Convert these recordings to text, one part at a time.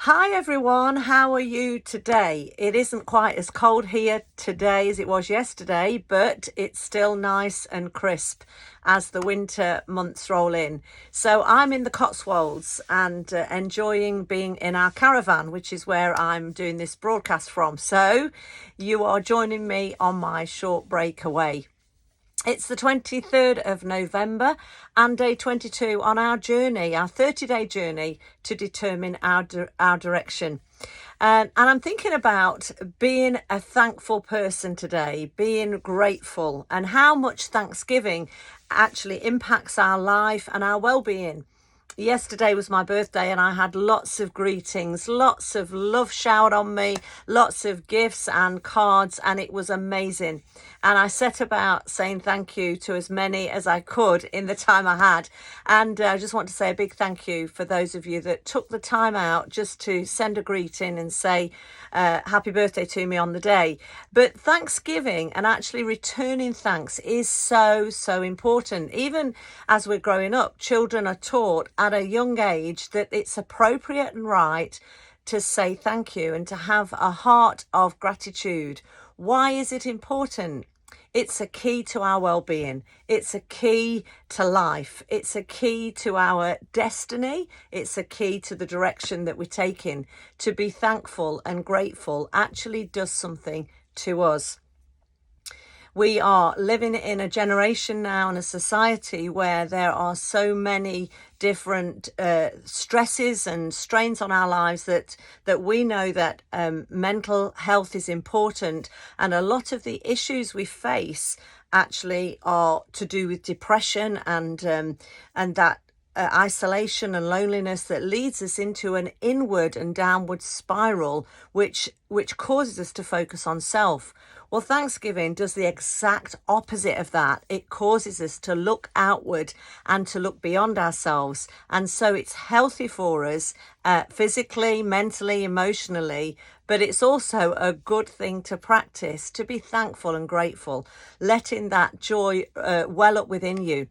Hi everyone, how are you today? It isn't quite as cold here today as it was yesterday, but it's still nice and crisp as the winter months roll in. So I'm in the Cotswolds and enjoying being in our caravan, which is where I'm doing this broadcast from. So you are joining me on my short break away. It's the 23rd of November and day 22 on our journey, our 30-day journey to determine our direction. And I'm thinking about being a thankful person today, being grateful, and how much Thanksgiving actually impacts our life and our well-being. Yesterday was my birthday and I had lots of greetings, lots of love showered on me, lots of gifts and cards, and it was amazing. And I set about saying thank you to as many as I could in the time I had. And I just want to say a big thank you for those of you that took the time out just to send a greeting and say happy birthday to me on the day. But Thanksgiving and actually returning thanks is so important. Even as we're growing up, children are taught at a young age that it's appropriate and right to say thank you and to have a heart of gratitude. Why is it important? It's a key to our well-being. It's a key to life. It's a key to our destiny. It's a key to the direction that we're taking. To be thankful and grateful actually does something to us. We are living in a generation now and a society where there are so many different stresses and strains on our lives that we know that mental health is important, and a lot of the issues we face actually are to do with depression and that isolation and loneliness that leads us into an inward and downward spiral, which causes us to focus on self. Well, Thanksgiving does the exact opposite of that. It causes us to look outward and to look beyond ourselves. And so it's healthy for us physically, mentally, emotionally, but it's also a good thing to practice, to be thankful and grateful, letting that joy well up within you.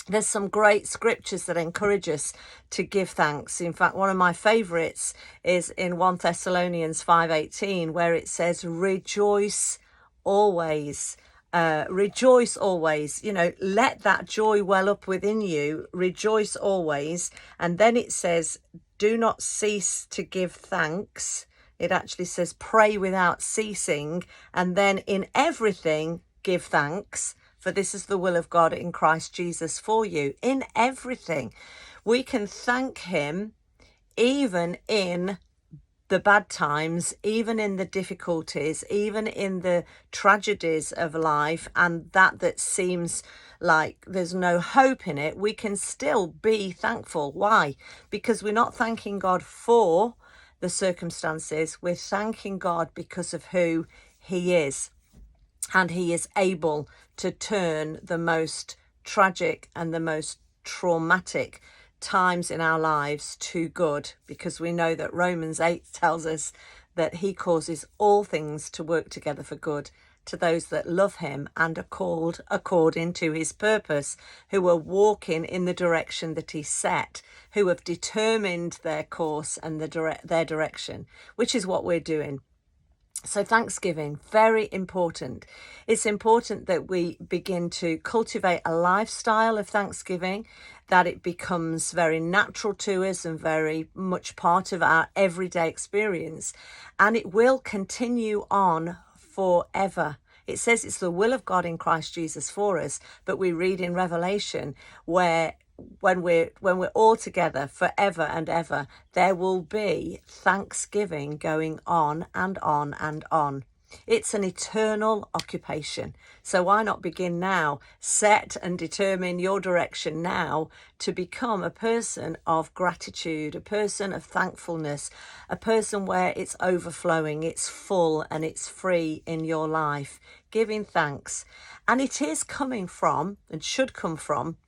There's some great scriptures that encourage us to give thanks. In fact, one of my favourites is in 1 Thessalonians 5:18, where it says, rejoice always. Rejoice always. Let that joy well up within you. Rejoice always. And then it says, do not cease to give thanks. It actually says pray without ceasing. And then in everything, give thanks. For this is the will of God in Christ Jesus for you. In everything, we can thank him even in the bad times, even in the difficulties, even in the tragedies of life, and that seems like there's no hope in it. We can still be thankful. Why? Because we're not thanking God for the circumstances. We're thanking God because of who he is. And he is able to turn the most tragic and the most traumatic times in our lives to good, because we know that Romans 8 tells us that he causes all things to work together for good to those that love him and are called according to his purpose, who are walking in the direction that he set, who have determined their course and their direction, which is what we're doing. So Thanksgiving, very important. It's important that we begin to cultivate a lifestyle of Thanksgiving, that it becomes very natural to us and very much part of our everyday experience. And it will continue on forever. It says it's the will of God in Christ Jesus for us, but we read in Revelation where when we're all together forever and ever, there will be thanksgiving going on and on and on. It's an eternal occupation. So why not begin now? Set and determine your direction now to become a person of gratitude, a person of thankfulness, a person where it's overflowing, it's full and it's free in your life, giving thanks. And it is coming from, and should come from,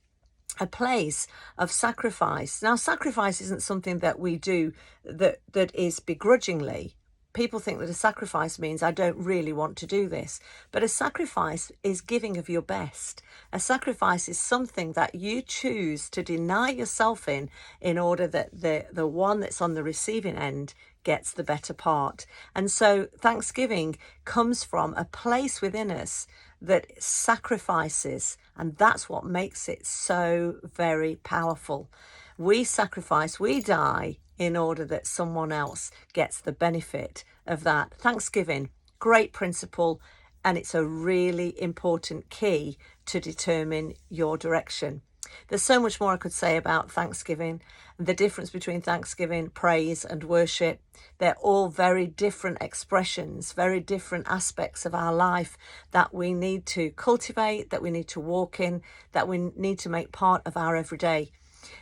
a place of sacrifice. Now, sacrifice isn't something that we do that is begrudgingly. people think that a sacrifice means I don't really want to do this. But a sacrifice is giving of your best. A sacrifice is something that you choose to deny yourself in order that the one that's on the receiving end gets the better part. And so Thanksgiving comes from a place within us that sacrifices, and that's what makes it so very powerful. We sacrifice, we die in order that someone else gets the benefit of that. Thanksgiving, great principle, and it's a really important key to determine your direction. There's so much more I could say about Thanksgiving, the difference between Thanksgiving, praise and worship. They're all very different expressions, very different aspects of our life that we need to cultivate, that we need to walk in, that we need to make part of our everyday.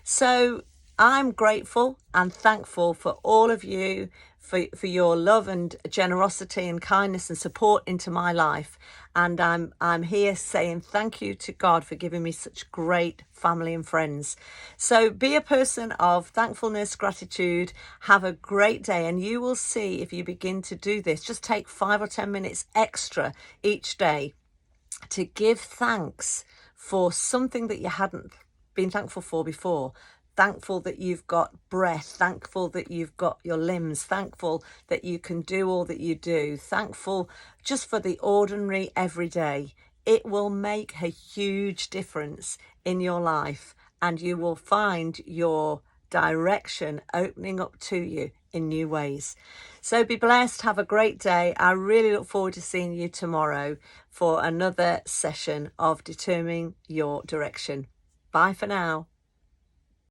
So I'm grateful and thankful for all of you, for your love and generosity and kindness and support into my life. And I'm here saying thank you to God for giving me such great family and friends. So be a person of thankfulness, gratitude. Have a great day, and you will see if you begin to do this. Just take 5 or 10 minutes extra each day to give thanks for something that you hadn't been thankful for before. Thankful that you've got breath, thankful that you've got your limbs, thankful that you can do all that you do, thankful just for the ordinary everyday. It will make a huge difference in your life, and you will find your direction opening up to you in new ways. So be blessed, have a great day. I really look forward to seeing you tomorrow for another session of determining your direction. Bye for now.